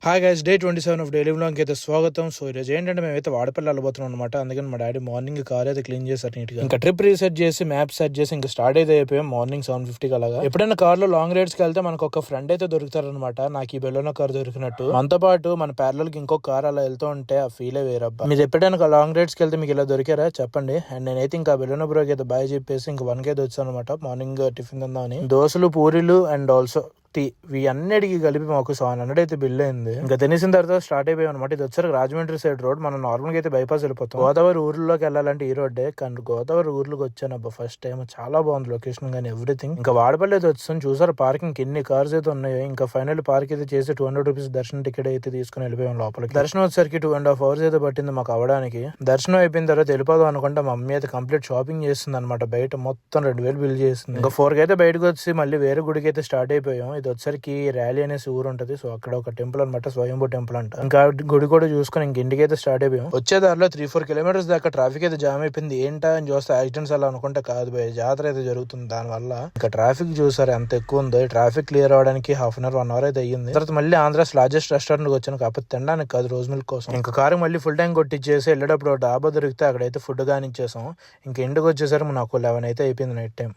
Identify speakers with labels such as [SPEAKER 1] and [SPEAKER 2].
[SPEAKER 1] Hi guys, day 27 of daily వ్లాగ్కి అయితే స్వాగతం. సో ఈరోజు ఏంటంటే మేమైతే వాడపల్లి వెళ్ళబోతున్నాం అనమాట. అందుకని మా డాడీ మార్నింగ్ కార్ అయితే క్లీన్ చేశారు నీట్ గా. ఇంకా ట్రిప్ రీసెట్ చేసి మ్యాప్ సెట్ చేసి ఇంకా స్టార్ట్ అయితే అయిపోయాం మార్నింగ్ 7:50 అలాగా. ఎప్పుడైనా కార్ లో లాంగ్ రైడ్స్ కి వెళ్తే మనకు ఒక ఫ్రెండ్ అయితే దొరుకుతారనమాట. నాకు ఈ బెలోనా కార్ దొరికినట్టు. మనతో పాటు మన ప్యారలల్ కి ఇంకొక కార్ అలా వెళ్తూ ఉంటే ఆ ఫీలే వేరబ్బా. మీరు ఎప్పుడైనా లాంగ్ రైడ్స్ కి వెళ్తే మీకు ఇలా దొరికారా చెప్పండి. అండ్ నేనైతే ఇంకా బెలోనా బ్రోకి అయితే బాయ్ చెప్పేసి ఇంకా 1 అయితే వచ్చాను అనమాట. మార్నింగ్ టిఫిన్ తిందామని దోశలు పూరీలు అండ్ ఆల్సో టీ ఇవి అన్నిటికీ కలిపి మాకు 700 అయితే బిల్ అయింది. ఇంకా తినేసిన తర్వాత స్టార్ట్ అయిపోయాం అనమాట. ఇది వచ్చారు రాజమండ్రి సైడ్ రోడ్. మనం నార్మల్ గా అయితే బైపాస్ వెళ్ళిపోతాం. గోదావరి ఊర్లోకి వెళ్ళాలంటే ఈ రోడ్డే, కానీ గోదావరి ఊర్లోకి వచ్చాను అబ్బా ఫస్ట్ టైం. చాలా బాగుంది లొకేషన్ కానీ ఎవ్రీథింగ్. ఇంకా వాడపల్లి అయితే వచ్చాను. చూసారు పార్కింగ్ ఎన్ని కార్స్ అయితే ఉన్నాయో. ఇంకా ఫైనల్ పార్క్ అయితే చేసి 200 రూపీస్ దర్శనం టికెట్ అయితే తీసుకుని వెళ్ళిపోయాం లోపలికి. దర్శనం వచ్చేసరికి 2.5 hours అయితే పట్టింది మాకు అవడానికి. దర్శనం అయిపోయిన తర్వాత వెళ్ళిపోదాం అనుకుంటే మా మమ్మీ అయితే కంప్లీట్ షాపింగ్ చేస్తుంది అనమాట. బయట మొత్తం 2,000 బిల్ చేస్తుంది. ఇంకా 4 అయితే బయటకు వచ్చి మళ్ళీ వేరే గుడికి అయితే స్టార్ట్ అయిపోయాం. ఇది వచ్చరికి ర్యాలీ అనేసి ఊరు ఉంటది. సో అక్కడ ఒక టెంపుల్ అనమాట, స్వయంభూ టెంపుల్ అంట. ఇంకా గుడి కూడా చూసుకుని ఇంక ఇంటికి అయితే స్టార్ట్ అయిపోయాం. వచ్చే దారిలో 3-4 kilometers దాకా ట్రాఫిక్ అయితే జామ్ అయిపోయింది. ఏంటా అని చూస్తే యాక్సిడెంట్స్ అలా అనుకుంటే కాదు భయ, జాతర అయితే జరుగుతుంది. దాని వల్ల ఇంకా ట్రాఫిక్ చూసారు ఎంత ఎక్కువ ఉందో. ట్రాఫిక్ క్లియర్ అవడానికి 1/2 hour 1 hour అయితే అయ్యింది. తర్వాత మళ్ళీ ఆంధ్రాస్ లార్జెస్ట్ రెస్టారెంట్ కి వచ్చాను, కాకపోతే తినడానికి కాదు, రోజ్ మిల్క్ కోసం. ఇంకా కారు మళ్ళీ ఫుల్ ట్యాంక్ కొట్టించేసి వెళ్ళేటప్పుడు డాబా దొరికితే అక్కడైతే ఫుడ్ కానిచ్చేసాం. ఇంకా ఇంటికి వచ్చేసరికి నాకు 11 అయితే అయిపోయింది నైట్ టైం.